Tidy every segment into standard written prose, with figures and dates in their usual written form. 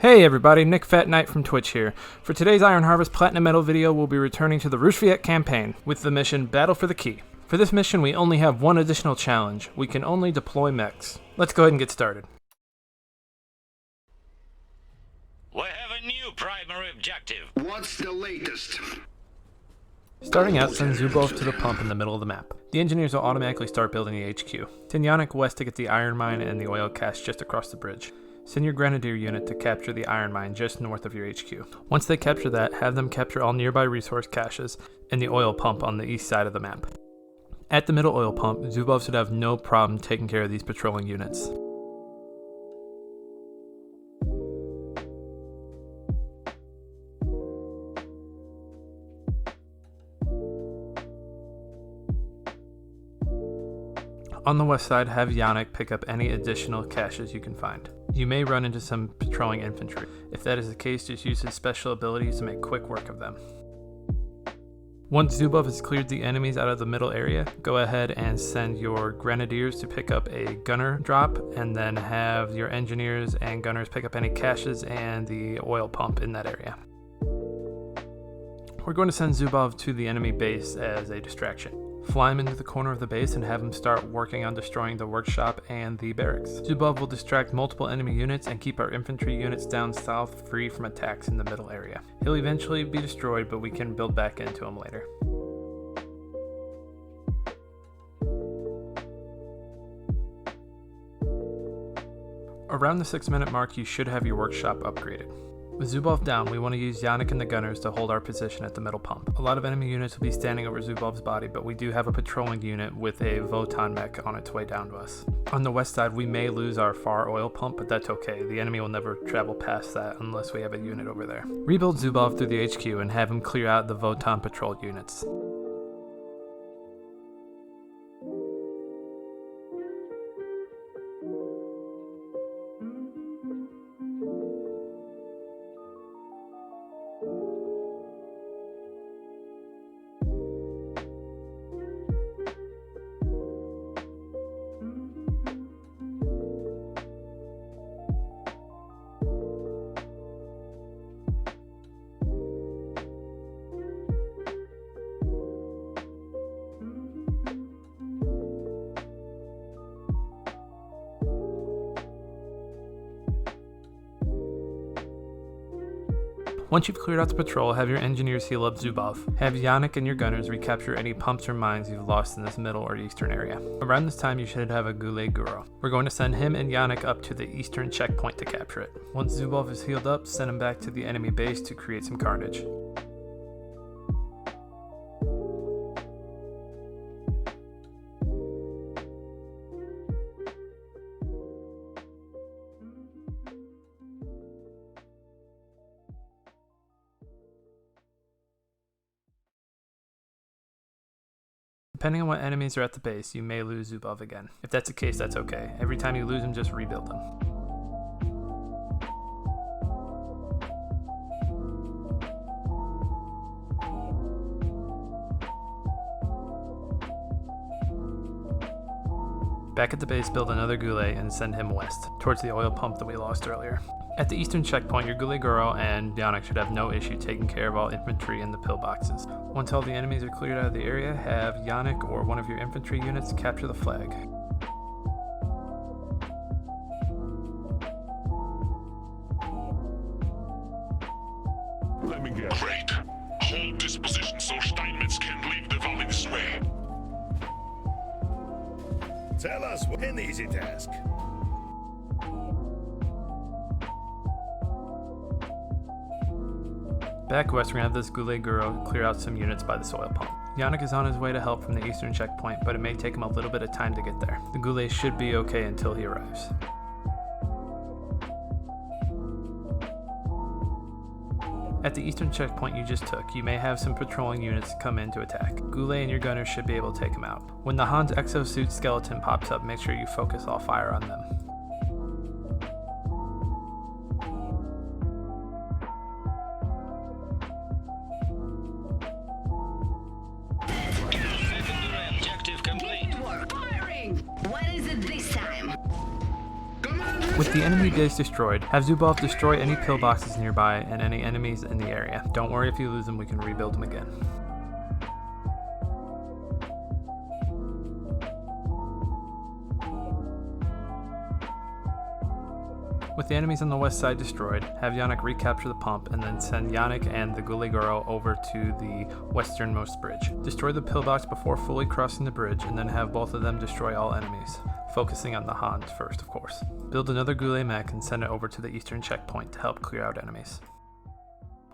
Hey everybody, Nick Fat Knight from Twitch here. For today's Iron Harvest Platinum Medal video, we'll be returning to the Rusviet campaign with the mission Battle for the Key. For this mission, we only have one additional challenge. We can only deploy mechs. Let's go ahead and get started. We have a new primary objective. What's the latest? Starting out, send Zubov to the pump in the middle of the map. The engineers will automatically start building the HQ. Send Yannick west to get the iron mine and the oil cache just across the bridge. Send your grenadier unit to capture the iron mine just north of your HQ. Once they capture that, have them capture all nearby resource caches and the oil pump on the east side of the map. At the middle oil pump, Zubov should have no problem taking care of these patrolling units. On the west side, have Yannick pick up any additional caches you can find. You may run into some patrolling infantry. If that is the case, just use his special abilities to make quick work of them. Once Zubov has cleared the enemies out of the middle area, go ahead and send your grenadiers to pick up a gunner drop, and then have your engineers and gunners pick up any caches and the oil pump in that area. We're going to send Zubov to the enemy base as a distraction. Fly him into the corner of the base and have him start working on destroying the workshop and the barracks. Zubov will distract multiple enemy units and keep our infantry units down south free from attacks in the middle area. He'll eventually be destroyed, but we can build back into him later. Around the 6-minute mark, you should have your workshop upgraded. With Zubov down, we want to use Yannick and the gunners to hold our position at the middle pump. A lot of enemy units will be standing over Zubov's body, but we do have a patrolling unit with a Votan mech on its way down to us. On the west side, we may lose our far oil pump, but that's okay. The enemy will never travel past that unless we have a unit over there. Rebuild Zubov through the HQ and have him clear out the Votan patrol units. Once you've cleared out the patrol, have your engineers heal up Zubov. Have Yannick and your gunners recapture any pumps or mines you've lost in this middle or eastern area. Around this time, you should have a Goulet Guru. We're going to send him and Yannick up to the eastern checkpoint to capture it. Once Zubov is healed up, send him back to the enemy base to create some carnage. Depending on what enemies are at the base, you may lose Zubov again. If that's the case, that's okay. Every time you lose him, just rebuild them. Back at the base, build another Goulet and send him west, towards the oil pump that we lost earlier. At the eastern checkpoint, your Goulet Guru and Yannick should have no issue taking care of all infantry in the pillboxes. Once all the enemies are cleared out of the area, have Yannick or one of your infantry units capture the flag. Let me guess. Great. Hold this position so Steinmetz can leave the valley this way. Tell us an easy task. Back west, we're going to have this Goulet Guru clear out some units by the soil pump. Yannick is on his way to help from the eastern checkpoint, but it may take him a little bit of time to get there. The Goulet should be okay until he arrives. At the eastern checkpoint you just took, you may have some patrolling units come in to attack. Goulet and your gunners should be able to take him out. When the Hans exosuit skeleton pops up, make sure you focus all fire on them. Objective complete. Firing! What is it this time? Commander! With the enemy base destroyed, have Zubov destroy any pillboxes nearby and any enemies in the area. Don't worry if you lose them, we can rebuild them again. With the enemies on the west side destroyed, have Yannick recapture the pump and then send Yannick and the Guligoro over to the westernmost bridge. Destroy the pillbox before fully crossing the bridge and then have both of them destroy all enemies, focusing on the Hans first of course. Build another Goulet mech and send it over to the eastern checkpoint to help clear out enemies.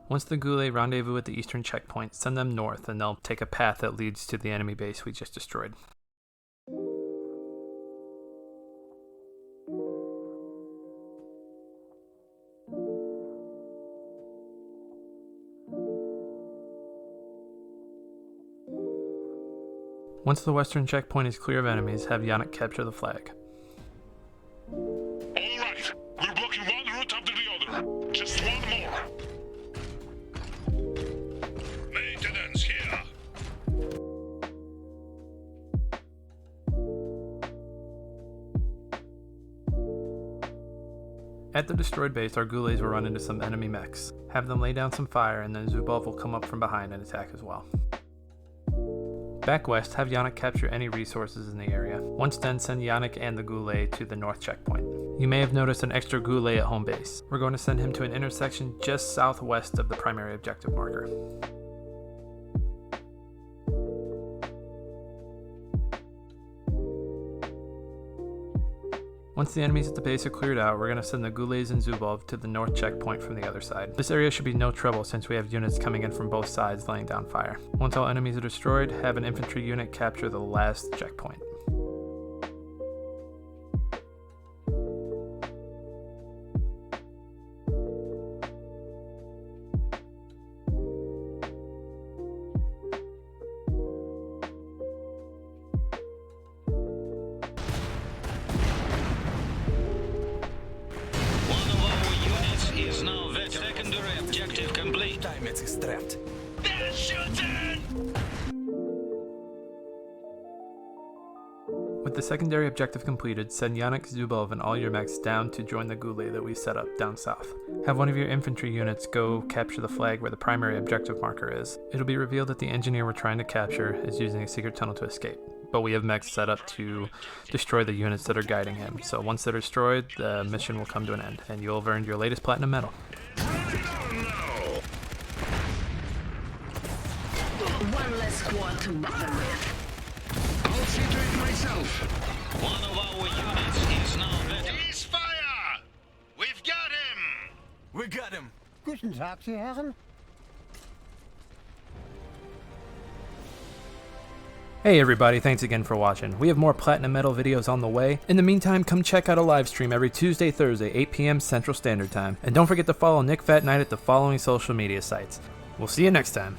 Once the Goulet rendezvous at the eastern checkpoint, send them north and they'll take a path that leads to the enemy base we just destroyed. Once the western checkpoint is clear of enemies, have Yannick capture the flag. Alright, we're blocking one route after the other. Just one more. Maintenance here. At the destroyed base, our Goulets will run into some enemy mechs. Have them lay down some fire and then Zubov will come up from behind and attack as well. Back west, have Yannick capture any resources in the area. Once done, send Yannick and the Goulet to the north checkpoint. You may have noticed an extra Goulet at home base. We're going to send him to an intersection just southwest of the primary objective marker. Once the enemies at the base are cleared out, we're going to send the Goulets and Zubov to the north checkpoint from the other side. This area should be no trouble since we have units coming in from both sides laying down fire. Once all enemies are destroyed, have an infantry unit capture the last checkpoint. Is now vet secondary objective complete. They're shooting! With the secondary objective completed, send Yannick, Zubov, and all your mechs down to join the Goulet that we set up down south. Have one of your infantry units go capture the flag where the primary objective marker is. It'll be revealed that the engineer we're trying to capture is using a secret tunnel to escape, but we have mechs set up to destroy the units that are guiding him. So once they're destroyed, the mission will come to an end, and you'll have earned your latest platinum medal. One less squad to bother with. I'll see to it myself. One of our units is now vet. Cease fire! We've got him! We got him! Guten Tag, Sie Herren. Hey everybody, thanks again for watching. We have more Platinum Medal videos on the way. In the meantime, come check out a live stream every Tuesday, Thursday, 8 p.m. Central Standard Time. And don't forget to follow Nick Fat Knight at the following social media sites. We'll see you next time.